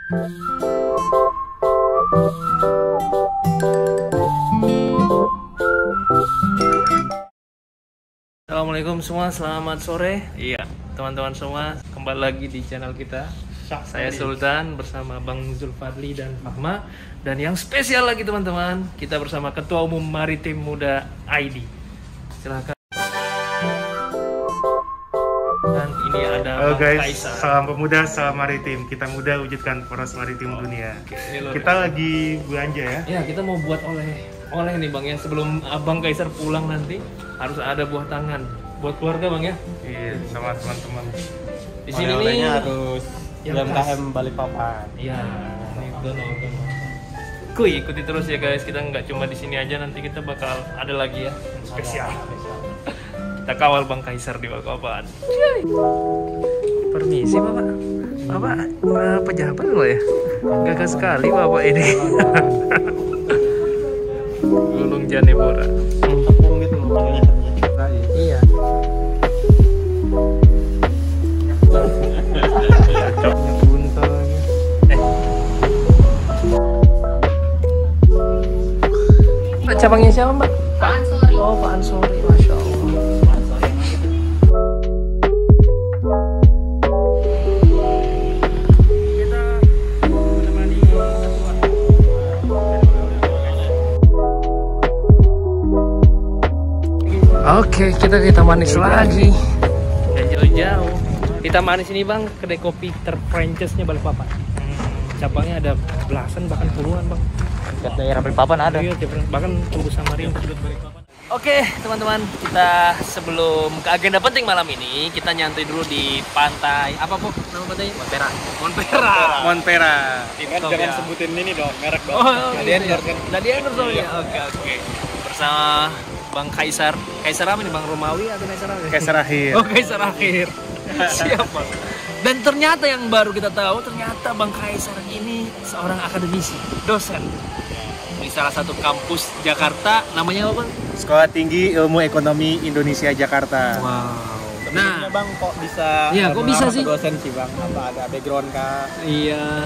Assalamualaikum semua, selamat sore. Iya, teman-teman semua, kembali lagi di channel kita. Saya Sultan bersama Bang Zulfadli dan Fahma. Dan yang spesial lagi teman-teman, kita bersama Ketua Umum Maritim Muda ID. Silakan. Dan ini ada Halo Bang guys, Kaisar. salam pemuda, salam maritim. Kita muda wujudkan poros maritim dunia. Kita lagi belanja ya. Ya, kita mau buat oleh nih Bang ya. Sebelum Abang Kaisar pulang nanti harus ada buah tangan buat keluarga Bang ya. Iya, sama teman-teman. Di sini nih oleh-olehnya harus yang UMKM Balikpapan. iya, ini donor. Kuy, ikuti terus ya guys. Kita nggak cuma di sini aja, nanti kita bakal ada lagi ya yang spesial. Kita kawal Bang Kaisar di Balikpapan. Permisi Bapak. Bapak pejabat loh ya. Gagah sekali Bapak ini. Gunung Janebora. Tepung gitu loh. Iya. Cabangnya siapa Mbak? Pak Ansori. Oh Pak Ansori, Masya Allah. Oke, kita manis lagi. Gak jauh-jauh. Kita manis ini Bang, kedai kopi terfranchise-nya Balikpapan. Cabangnya ada belasan bahkan puluhan Bang. Dekat daerah Balikpapan ada. Iya, bahkan tembus Samarinda. Oke teman-teman, kita sebelum ke agenda penting malam ini, kita nyantai dulu di pantai. Apa Bu nama pantainya? Montpera. Jangan sebutin ini dong, merek dong. Oh, Gladiator soalnya. Oke. Bersama Bang Kaisar. Kaisar apa nih Bang, Romawi atau Kaisar apa? Kaisar akhir. Oh, Kaisar akhir. Siap Bang. Dan ternyata yang baru kita tahu, ternyata Bang Kaisar ini seorang akademisi, dosen di salah satu kampus Jakarta. Namanya apa Bang? Sekolah Tinggi Ilmu Ekonomi Indonesia Jakarta. Wow. Nah, Bang kok bisa? Iya, kok bisa sih? Dosen sih Bang, apa ada background kah? Iya.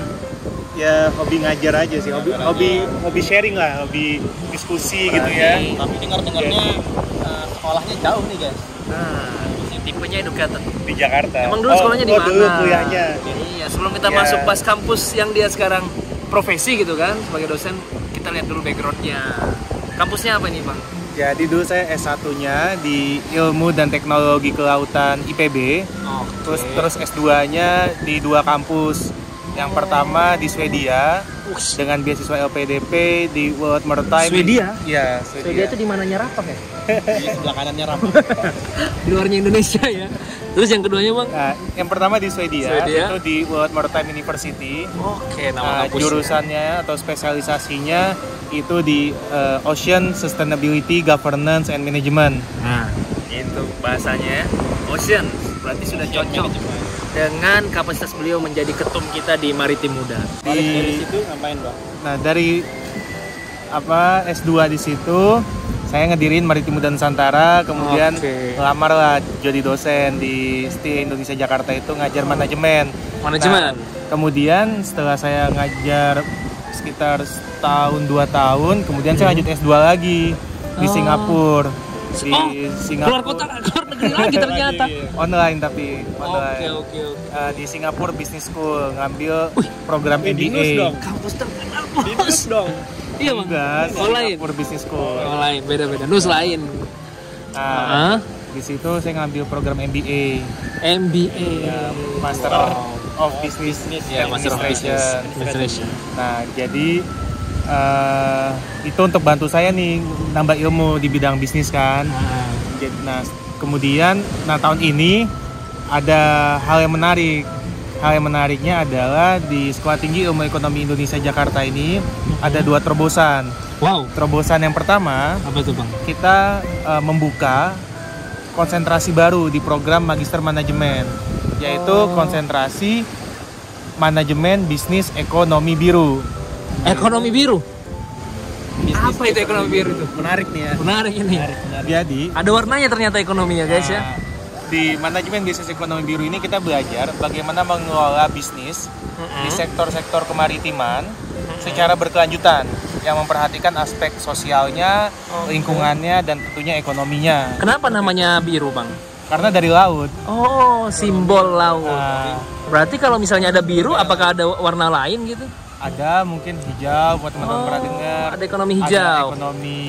Ya hobi ngajar aja sih, hobi sharing lah, hobi diskusi gitu ya. Tapi dengar-dengarnya sekolahnya jauh nih guys. Nah, tipenya educated. Di Jakarta. Emang dulu sekolahnya di mana? Dulu kuliahnya. Iya, sebelum kita Ya. masuk pas kampus yang dia sekarang profesi gitu kan sebagai dosen, kita lihat dulu backgroundnya. Kampusnya apa nih Bang? Jadi dulu saya S1-nya di Ilmu dan Teknologi Kelautan IPB. Terus S2-nya di dua kampus. Yang pertama di Swedia dengan beasiswa LPDP di World Maritime. Swedia? Iya, Swedia itu di mananya Rapak ya? Di sebelah kanannya Rampung. Di luarnya Indonesia ya. Terus yang keduanya Bang? Nah, yang pertama di Swedia. Swedia. Itu di World Maritime University. Oke, Nah, nama kampusnya. jurusannya atau spesialisasinya itu di Ocean Sustainability Governance and Management. Nah, itu bahasanya Ocean. Berarti sudah cocok dengan kapasitas beliau menjadi ketum kita di Maritim Muda. Balik dari situ ngapain Bang? Nah, dari S2 di situ saya ngedirin Maritim Muda Nusantara, kemudian Oke. ngelamar lah jadi dosen di STI Indonesia Jakarta itu ngajar manajemen. Manajemen. Nah, kemudian setelah saya ngajar sekitar setahun 2 tahun, kemudian saya lanjut S2 lagi di Singapura. Keluar kota, keluar negeri lagi ternyata. Online tapi online. Oke. Di Singapura Business School ngambil program MBA. Kampus terkenal Binus dong. Iya Bang. Enggak, Online. Singapura Business School. Lain, beda-beda. Nus lain. Nah, di situ saya ngambil program MBA, MBA. Master of Business Ya, Master of Business Administration. Nah, jadi itu untuk bantu saya nih nambah ilmu di bidang bisnis kan. Nah, kemudian tahun ini ada hal yang menarik. Hal yang menariknya adalah di Sekolah Tinggi Ilmu Ekonomi Indonesia Jakarta ini ada 2 terobosan. Wow. Terobosan yang pertama, Apa tuh Bang? kita membuka konsentrasi baru di program Magister Manajemen, yaitu konsentrasi Manajemen Bisnis Ekonomi Biru. Ekonomi biru. Apa itu ekonomi biru itu? Menarik nih ya. Menarik ini. Jadi Ada warnanya ternyata ekonominya guys ya. di manajemen bisnis ekonomi biru ini kita belajar bagaimana mengelola bisnis di sektor-sektor kemaritiman secara berkelanjutan yang memperhatikan aspek sosialnya, lingkungannya, dan tentunya ekonominya. Kenapa namanya biru, Bang? Karena dari laut. Oh, simbol laut. Nah, Berarti kalau misalnya ada biru, apakah ada warna lain gitu? ada mungkin hijau buat teman-teman pernah dengar. Ada ekonomi Ada hijau. ekonomi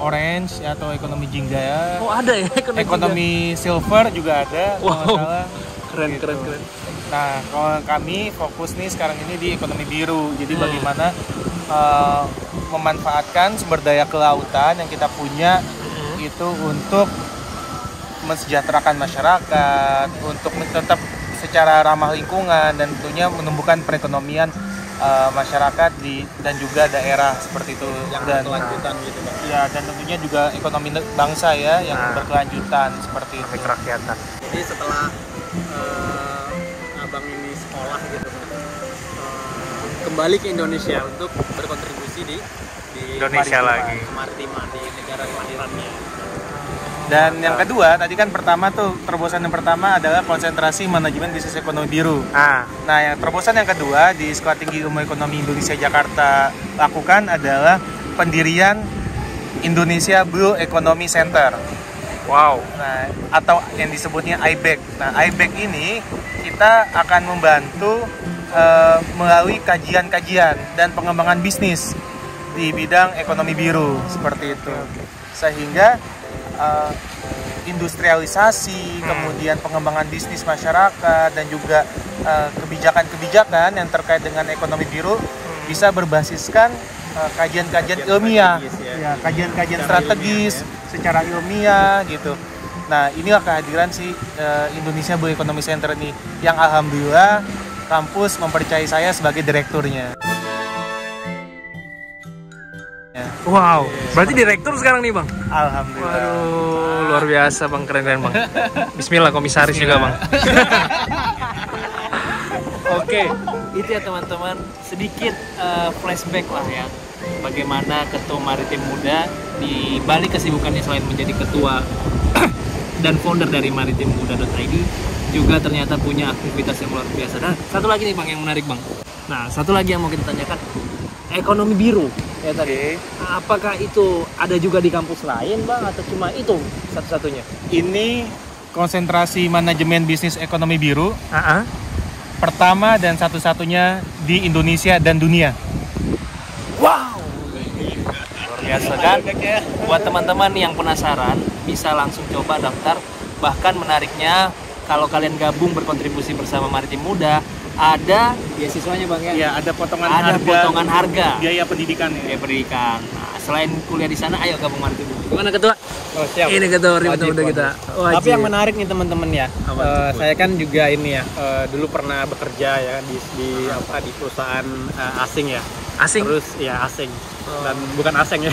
orange atau ekonomi jingga ya. Oh, ada ya Ekonomi silver juga ada. Kalau nggak Wow. salah. Keren, Gitu. keren, keren. Nah, kalau kami fokus nih sekarang ini di ekonomi biru. Jadi bagaimana memanfaatkan sumber daya kelautan yang kita punya itu untuk mensejahterakan masyarakat, untuk tetap secara ramah lingkungan dan tentunya menumbuhkan perekonomian masyarakat dan juga daerah seperti itu. Yang Dan berkelanjutan gitu Bang. ya, dan tentunya juga ekonomi bangsa ya yang berkelanjutan seperti itu. Kerakyatan. Jadi setelah abang ini sekolah gitu Bang, kembali ke Indonesia untuk berkontribusi di Indonesia lagi. kemaritiman di negara kelahirannya. Dan yang kedua, tadi kan pertama tuh terobosan yang pertama adalah konsentrasi manajemen bisnis ekonomi biru. Nah, yang terobosan yang kedua di Sekolah Tinggi Ilmu Ekonomi Indonesia Jakarta lakukan adalah pendirian Indonesia Blue Economy Center. Wow. Nah, atau yang disebutnya IBEC. Nah, IBEC ini kita akan membantu melalui kajian-kajian dan pengembangan bisnis di bidang ekonomi biru seperti itu. Sehingga industrialisasi, kemudian pengembangan bisnis masyarakat dan juga kebijakan-kebijakan yang terkait dengan ekonomi biru bisa berbasiskan kajian-kajian ilmiah, ya, kajian-kajian strategis secara ilmiah gitu. Nah, inilah kehadiran si Indonesia Blue Economy Center ini yang alhamdulillah kampus mempercayai saya sebagai direkturnya. Wow. Berarti direktur sekarang nih, Bang? Alhamdulillah. Waduh, luar biasa, Bang. Keren-keren, Bang. Bismillah, komisaris juga, Bang. Oke, itu ya teman-teman, sedikit flashback lah ya. Bagaimana Ketua Maritim Muda di balik kesibukannya selain menjadi ketua dan founder dari maritimmuda.id juga ternyata punya aktivitas yang luar biasa. Nah, satu lagi nih Bang yang menarik, Bang. Nah, satu lagi yang mau kita tanyakan, ekonomi biru ya tadi. Apakah itu ada juga di kampus lain, Bang, atau cuma itu satu-satunya? Ini konsentrasi manajemen bisnis ekonomi biru pertama dan satu-satunya di Indonesia dan dunia. Wow, luar biasa kan? Buat teman-teman yang penasaran, bisa langsung coba daftar. Bahkan menariknya, kalau kalian gabung berkontribusi bersama Maritim Muda, ada beasiswanya Bang ya? Ya, ada potongan Ada harga, potongan harga biaya pendidikan ya. biaya pendidikan. Nah, selain kuliah di sana, ayo gabung Maritim Muda. Gimana Ketua? Oh, siap. Ini Ketua Maritim Wajib, Muda kita. wajib. Tapi yang menarik nih teman-teman ya, saya kan juga ini ya, dulu pernah bekerja ya di perusahaan asing ya. Asing? Terus ya asing dan bukan asing ya.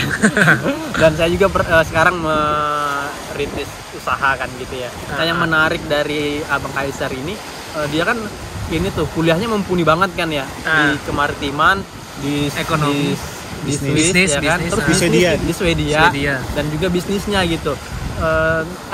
Dan saya juga sekarang merintis usaha kan gitu ya. Nah, yang menarik dari Abang Kaisar ini, dia kan ini tuh kuliahnya mumpuni banget kan ya di kemaritiman, di Ekonomi. di Bisnis, Swiss ya kan, bisnis, terus ah. bisnis di Swedia, Swedia. dan juga bisnisnya gitu.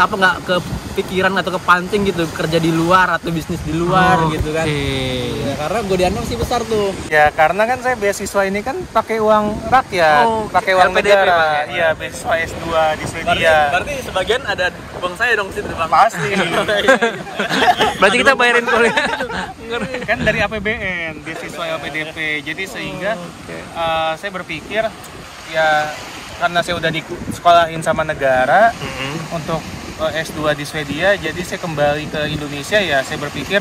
Apa nggak kepikiran atau kepancing gitu kerja di luar atau bisnis di luar gitu kan? Ya, karena godaan masih besar tuh. Ya, karena kan saya beasiswa ini kan pakai uang rakyat, pakai uang LPDP, negara. Bang, ya? Iya, beasiswa S2 di Swedia. Berarti sebagian ada bang saya dong situ bang. Pasti. Berarti kita bayarin kuliah. Kan dari APBN, beasiswa LPDP. Jadi sehingga saya berpikir ya karena saya udah disekolahin sama negara untuk S2 di Swedia, jadi saya kembali ke Indonesia ya saya berpikir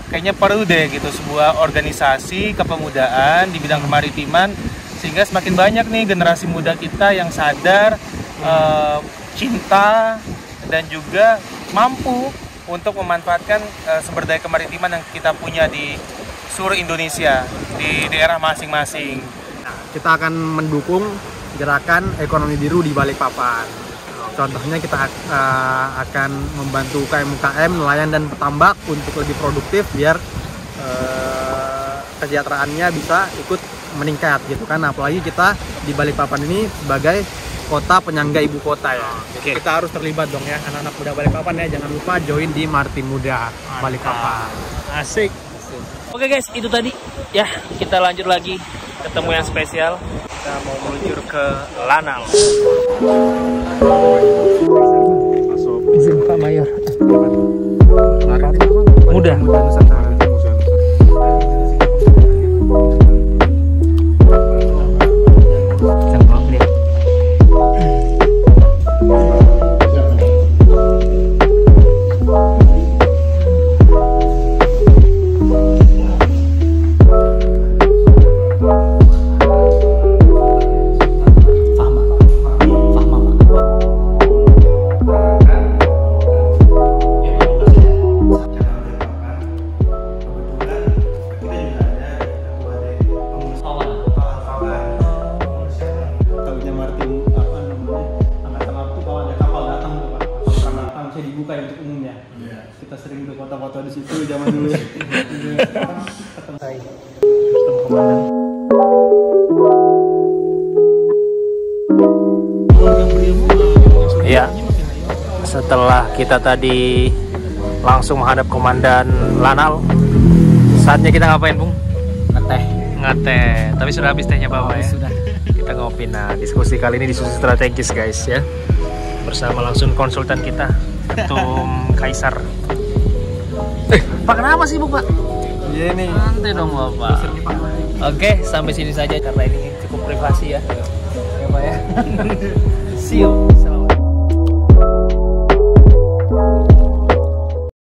kayaknya perlu deh gitu sebuah organisasi kepemudaan di bidang kemaritiman sehingga semakin banyak nih generasi muda kita yang sadar, cinta dan juga mampu untuk memanfaatkan sumber daya kemaritiman yang kita punya di seluruh Indonesia di daerah masing-masing. Nah, kita akan mendukung gerakan ekonomi biru di Balikpapan. Contohnya kita akan membantu UKM-UKM, nelayan dan petambak untuk lebih produktif biar kesejahteraannya bisa ikut meningkat gitu kan. Apalagi kita di Balikpapan ini sebagai kota penyangga ibu kota ya. Oke. Kita harus terlibat dong ya, anak-anak muda Balikpapan ya. Jangan lupa join di Marti Muda Balikpapan. Asik. Oke guys, itu tadi ya, kita lanjut lagi ketemu yang spesial. Kita mau meluncur ke Lanal. Izin Pak Mayor. Mudah. Dibuka untuk umumnya. Kita sering berfoto-foto di situ zaman dulu. Ya, setelah kita tadi langsung menghadap Komandan Lanal, saatnya kita ngapain, Bung? Ngeteh. Ngeteh. Tapi sudah habis tehnya bawa ya. Sudah. Kita ngopi. Nah, diskusi kali ini diskusi strategis guys ya. Bersama langsung konsultan kita, Ketum Kaisar. Pak kenapa sih, Bu, Pak? Iya nih. Santai dong, Bapak. Oke, sampai sini saja karena ini cukup privasi ya. Ya, Pak ya. See you.